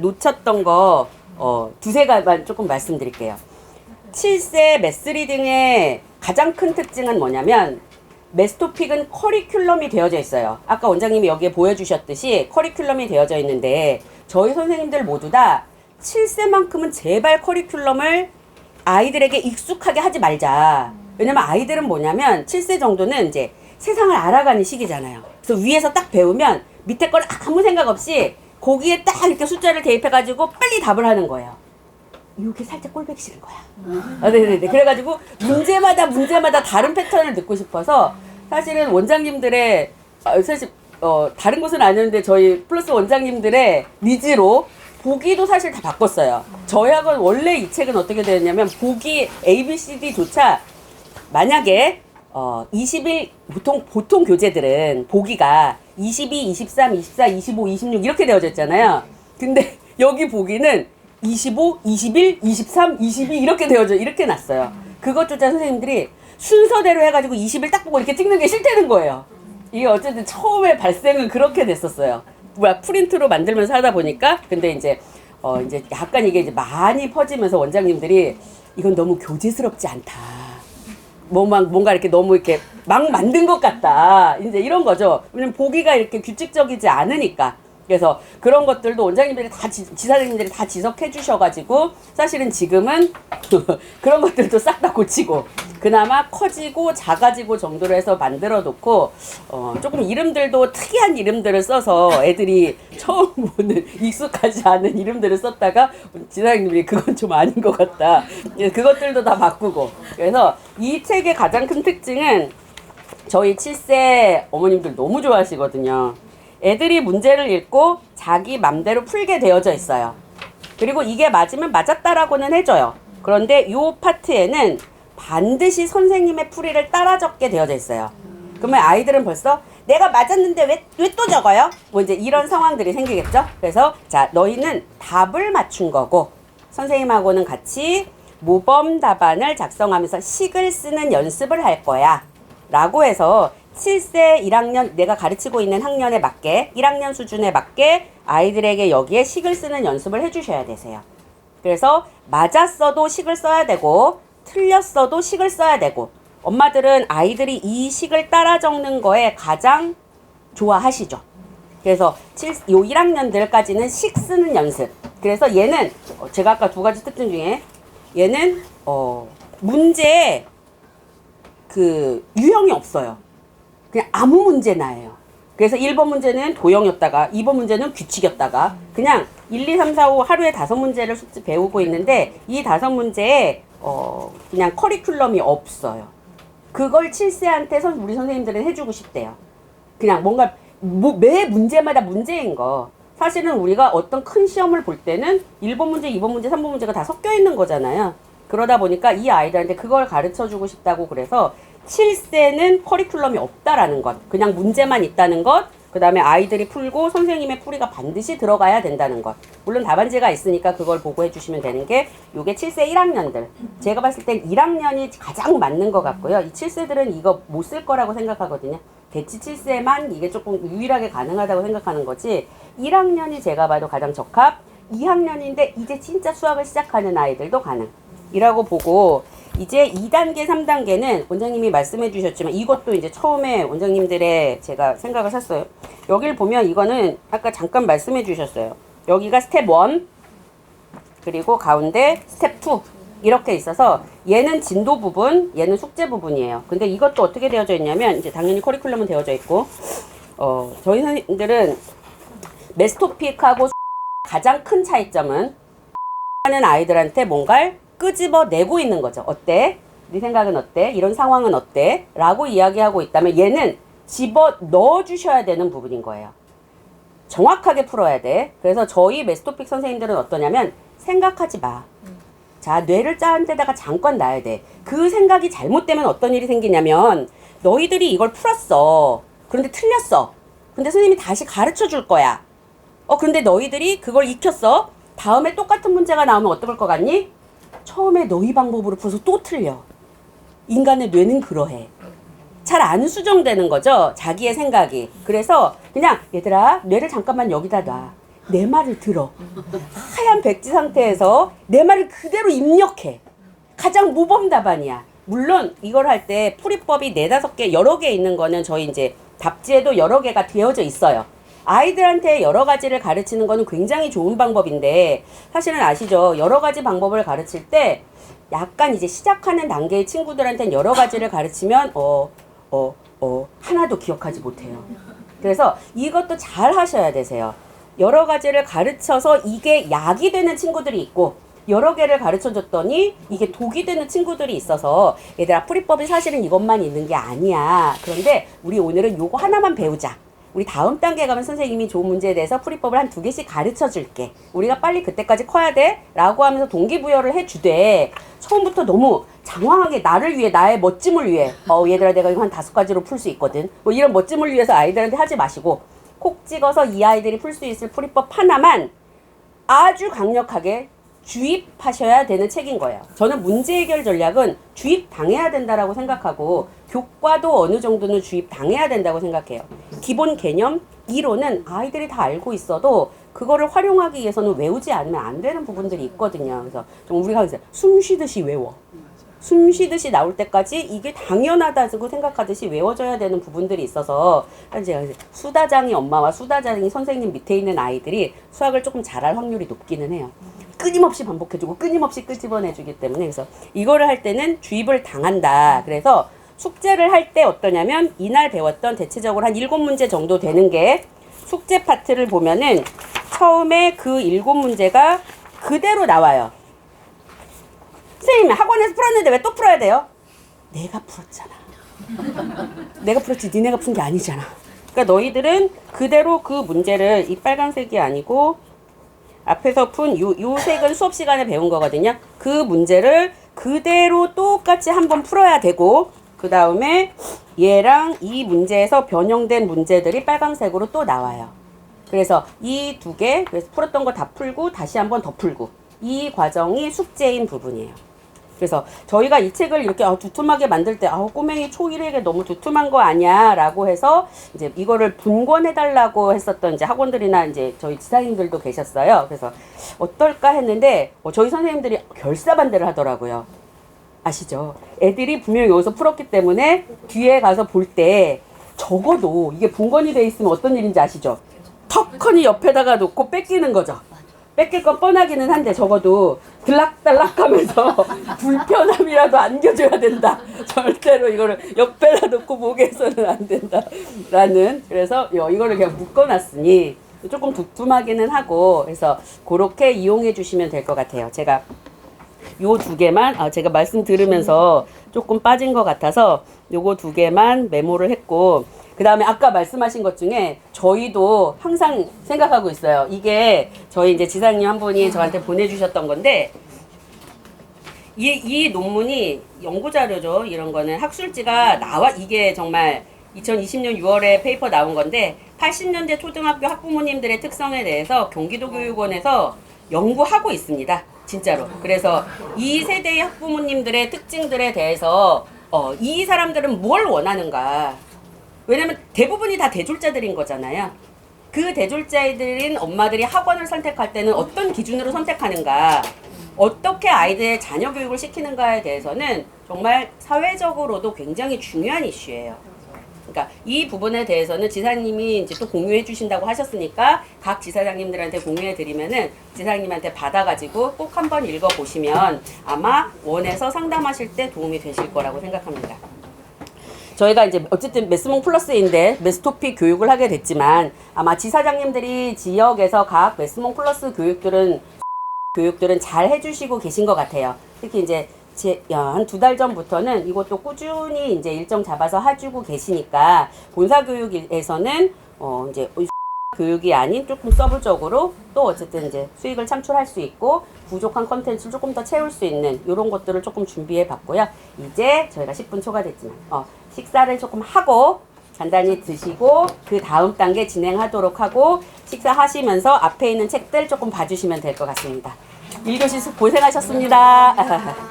놓쳤던 거 두세 가지만 조금 말씀드릴게요. 7세 매스리딩의 가장 큰 특징은 뭐냐면 매스토픽은 커리큘럼이 되어져 있어요. 아까 원장님이 여기에 보여주셨듯이 커리큘럼이 되어져 있는데 저희 선생님들 모두 다 7세만큼은 제발 커리큘럼을 아이들에게 익숙하게 하지 말자. 왜냐면 아이들은 뭐냐면 7세 정도는 이제 세상을 알아가는 시기잖아요. 그래서 위에서 딱 배우면 밑에 걸 아무 생각 없이 거기에 딱 이렇게 숫자를 대입해가지고 빨리 답을 하는 거예요. 이게 살짝 꼴보기 싫은 거야. 네네네. 그래가지고 문제마다 다른 패턴을 듣고 싶어서 사실은 원장님들의 사실 다른 곳은 아니었는데 저희 플러스 원장님들의 니즈로 보기도 사실 다 바꿨어요. 저희 학원 원래 이 책은 어떻게 되었냐면 보기 ABCD조차 만약에 21 보통 교재들은 보기가 22, 23, 24, 25, 26 이렇게 되어져 있잖아요. 근데 여기 보기는 25, 21, 23, 22 이렇게 되어져 이렇게 놨어요. 그것조차 선생님들이 순서대로 해가지고 20을 딱 보고 이렇게 찍는 게 싫다는 거예요. 이게 어쨌든 처음에 발생은 그렇게 됐었어요. 프린트로 만들면서 하다 보니까 근데 이제 약간 이게 이제 많이 퍼지면서 원장님들이 이건 너무 교재스럽지 않다. 뭔가 이렇게 너무 이렇게 막 만든 것 같다. 이제 이런 거죠. 왜냐면 보기가 이렇게 규칙적이지 않으니까. 그래서 그런 것들도 원장님들이 다 지사장님들이 다 지적해 주셔가지고 사실은 지금은 그런 것들도 싹 다 고치고 그나마 커지고 작아지고 정도로 해서 만들어 놓고 조금 이름들도 특이한 이름들을 써서 애들이 처음 보는 익숙하지 않은 이름들을 썼다가 지사장님이 그건 좀 아닌 것 같다. 그것들도 다 바꾸고 그래서 이 책의 가장 큰 특징은 저희 7세 어머님들 너무 좋아하시거든요. 애들이 문제를 읽고 자기 맘대로 풀게 되어져 있어요. 그리고 이게 맞으면 맞았다라고는 해줘요. 그런데 이 파트에는 반드시 선생님의 풀이를 따라 적게 되어져 있어요. 그러면 아이들은 벌써 내가 맞았는데 왜 또 적어요? 뭐 이제 이런 상황들이 생기겠죠? 그래서 자, 너희는 답을 맞춘 거고 선생님하고는 같이 모범 답안을 작성하면서 식을 쓰는 연습을 할 거야. 라고 해서 7세 1학년 내가 가르치고 있는 학년에 맞게 1학년 수준에 맞게 아이들에게 여기에 식을 쓰는 연습을 해주셔야 되세요. 그래서 맞았어도 식을 써야 되고 틀렸어도 식을 써야 되고 엄마들은 아이들이 이 식을 따라 적는 거에 가장 좋아하시죠. 그래서 요 1학년들까지는 식 쓰는 연습. 그래서 얘는 제가 아까 두 가지 특징 중에 얘는 문제에 그 유형이 없어요. 그냥 아무 문제나 해요. 그래서 1번 문제는 도형이었다가 2번 문제는 규칙이었다가 그냥 1, 2, 3, 4, 5 하루에 5문제를 숙제 배우고 있는데 이 5문제에 그냥 커리큘럼이 없어요. 그걸 7세한테 우리 선생님들은 해주고 싶대요. 그냥 뭔가 매 문제마다 문제인 거. 사실은 우리가 어떤 큰 시험을 볼 때는 1번 문제, 2번 문제, 3번 문제가 다 섞여 있는 거잖아요. 그러다 보니까 이 아이들한테 그걸 가르쳐주고 싶다고 그래서 7세는 커리큘럼이 없다라는 것, 그냥 문제만 있다는 것, 그 다음에 아이들이 풀고 선생님의 풀이가 반드시 들어가야 된다는 것. 물론 답안지가 있으니까 그걸 보고 해주시면 되는 게 요게 7세 1학년들. 제가 봤을 땐 1학년이 가장 맞는 것 같고요. 이 7세들은 이거 못 쓸 거라고 생각하거든요. 대치 7세만 이게 조금 유일하게 가능하다고 생각하는 거지 1학년이 제가 봐도 가장 적합, 2학년인데 이제 진짜 수학을 시작하는 아이들도 가능. 이라고 보고 이제 2단계, 3단계는 원장님이 말씀해 주셨지만 이것도 이제 처음에 원장님들의 제가 생각을 샀어요. 여기를 보면 이거는 아까 잠깐 말씀해 주셨어요. 여기가 스텝 1 그리고 가운데 스텝 2 이렇게 있어서 얘는 진도 부분, 얘는 숙제 부분이에요. 근데 이것도 어떻게 되어져 있냐면 이제 당연히 커리큘럼은 되어져 있고 저희 선생님들은 매스토픽하고 가장 큰 차이점은 하는 아이들한테 뭔가를 끄집어내고 있는 거죠. 어때? 네 생각은 어때? 이런 상황은 어때? 라고 이야기하고 있다면 얘는 집어 넣어주셔야 되는 부분인 거예요. 정확하게 풀어야 돼. 그래서 저희 매스토픽 선생님들은 어떠냐면 생각하지 마. 자, 뇌를 짜는 데다가 잠깐 놔야 돼. 그 생각이 잘못되면 어떤 일이 생기냐면 너희들이 이걸 풀었어. 그런데 틀렸어. 근데 선생님이 다시 가르쳐 줄 거야. 그런데 너희들이 그걸 익혔어. 다음에 똑같은 문제가 나오면 어떨 것 같니? 처음에 너희 방법으로 풀어서 또 틀려. 인간의 뇌는 그러해. 잘 안 수정되는 거죠. 자기의 생각이. 그래서 그냥 얘들아 뇌를 잠깐만 여기다 놔. 내 말을 들어. 하얀 백지 상태에서 내 말을 그대로 입력해. 가장 모범 답안이야. 물론 이걸 할 때 풀이법이 4-5개 여러 개 있는 거는 저희 이제 답지에도 여러 개가 되어져 있어요. 아이들한테 여러 가지를 가르치는 거는 굉장히 좋은 방법인데 사실은 아시죠? 여러 가지 방법을 가르칠 때 약간 이제 시작하는 단계의 친구들한테는 여러 가지를 가르치면 하나도 기억하지 못해요. 그래서 이것도 잘 하셔야 되세요. 여러 가지를 가르쳐서 이게 약이 되는 친구들이 있고 여러 개를 가르쳐줬더니 이게 독이 되는 친구들이 있어서 얘들아 풀이법이 사실은 이것만 있는 게 아니야. 그런데 우리 오늘은 요거 하나만 배우자. 우리 다음 단계 가면 선생님이 좋은 문제에 대해서 풀이법을 한 2개씩 가르쳐 줄게. 우리가 빨리 그때까지 커야 돼. 라고 하면서 동기부여를 해주되 처음부터 너무 장황하게 나를 위해 나의 멋짐을 위해 얘들아 내가 이거 한 5가지로 풀 수 있거든. 뭐 이런 멋짐을 위해서 아이들한테 하지 마시고 콕 찍어서 이 아이들이 풀 수 있을 풀이법 하나만 아주 강력하게 주입하셔야 되는 책인 거예요. 저는 문제 해결 전략은 주입당해야 된다라고 생각하고 교과도 어느 정도는 주입당해야 된다고 생각해요. 기본 개념, 이론은 아이들이 다 알고 있어도 그거를 활용하기 위해서는 외우지 않으면 안 되는 부분들이 있거든요. 그래서 좀 우리가 이제 숨 쉬듯이 외워. 숨 쉬듯이 나올 때까지 이게 당연하다고 생각하듯이 외워져야 되는 부분들이 있어서 제가 수다장이 엄마와 수다장이 선생님 밑에 있는 아이들이 수학을 조금 잘할 확률이 높기는 해요. 끊임없이 반복해주고 끊임없이 끄집어내주기 때문에 그래서 이거를 할 때는 주입을 당한다. 그래서 숙제를 할 때 어떠냐면 이날 배웠던 대체적으로 한 7문제 정도 되는 게 숙제 파트를 보면은 처음에 그 7문제가 그대로 나와요. 선생님 학원에서 풀었는데 왜 또 풀어야 돼요? 내가 풀었잖아. 내가 풀었지 니네가 푼 게 아니잖아. 그러니까 너희들은 그대로 그 문제를 이 빨간색이 아니고 앞에서 푼 요 색은 수업 시간에 배운 거거든요. 그 문제를 그대로 똑같이 한번 풀어야 되고 그 다음에 얘랑 이 문제에서 변형된 문제들이 빨간색으로 또 나와요. 그래서 이 2개 그래서 풀었던 거 다 풀고 다시 한번 더 풀고 이 과정이 숙제인 부분이에요. 그래서 저희가 이 책을 이렇게 두툼하게 만들 때 꼬맹이 초1에게 너무 두툼한 거 아니야 라고 해서 이제 이거를 분권해 달라고 했었던 이제 학원들이나 이제 저희 지사님들도 계셨어요. 그래서 어떨까 했는데 저희 선생님들이 결사반대를 하더라고요. 아시죠? 애들이 분명히 여기서 풀었기 때문에 뒤에 가서 볼 때 적어도 이게 분권이 돼 있으면 어떤 일인지 아시죠? 턱하니 옆에다가 놓고 뺏기는 거죠. 뺏길 건 뻔하기는 한데 적어도 들락달락하면서 불편함이라도 안겨줘야 된다. 절대로 이거를 옆에다 놓고 보게 해서는 안 된다. 라는 그래서 이거를 그냥 묶어놨으니 조금 두툼하기는 하고 그래서 그렇게 이용해 주시면 될 것 같아요. 제가 요 2개만 제가 말씀 들으면서 조금 빠진 것 같아서 요거 2개만 메모를 했고 그 다음에 아까 말씀하신 것 중에 저희도 항상 생각하고 있어요. 이게 저희 이제 지사님 한 분이 저한테 보내주셨던 건데 이 논문이 연구자료죠. 이런 거는 학술지가 나와 이게 정말 2020년 6월에 페이퍼 나온 건데 80년대 초등학교 학부모님들의 특성에 대해서 경기도교육원에서 연구하고 있습니다. 진짜로. 그래서 이 세대의 학부모님들의 특징들에 대해서 이 사람들은 뭘 원하는가. 왜냐면 대부분이 다 대졸자들인 거잖아요. 그 대졸자들인 엄마들이 학원을 선택할 때는 어떤 기준으로 선택하는가, 어떻게 아이들의 자녀 교육을 시키는가에 대해서는 정말 사회적으로도 굉장히 중요한 이슈예요. 그러니까 이 부분에 대해서는 지사님이 이제 또 공유해 주신다고 하셨으니까 각 지사장님들한테 공유해 드리면은 지사장님한테 받아가지고 꼭 한번 읽어 보시면 아마 원에서 상담하실 때 도움이 되실 거라고 생각합니다. 저희가 이제 어쨌든 메스몽 플러스인데 메스토픽 교육을 하게 됐지만 아마 지사장님들이 지역에서 각 메스몽 플러스 교육들은 잘 해주시고 계신 것 같아요. 특히 이제 한 2달 전부터는 이것도 꾸준히 이제 일정 잡아서 해주고 계시니까 본사 교육에서는 이제 교육이 아닌 조금 서브적으로 또 어쨌든 이제 수익을 창출할 수 있고 부족한 컨텐츠를 조금 더 채울 수 있는 이런 것들을 조금 준비해 봤고요. 이제 저희가 10분 초과됐지만 식사를 조금 하고 간단히 드시고 그 다음 단계 진행하도록 하고 식사하시면서 앞에 있는 책들 조금 봐주시면 될 것 같습니다. 1교시 고생하셨습니다.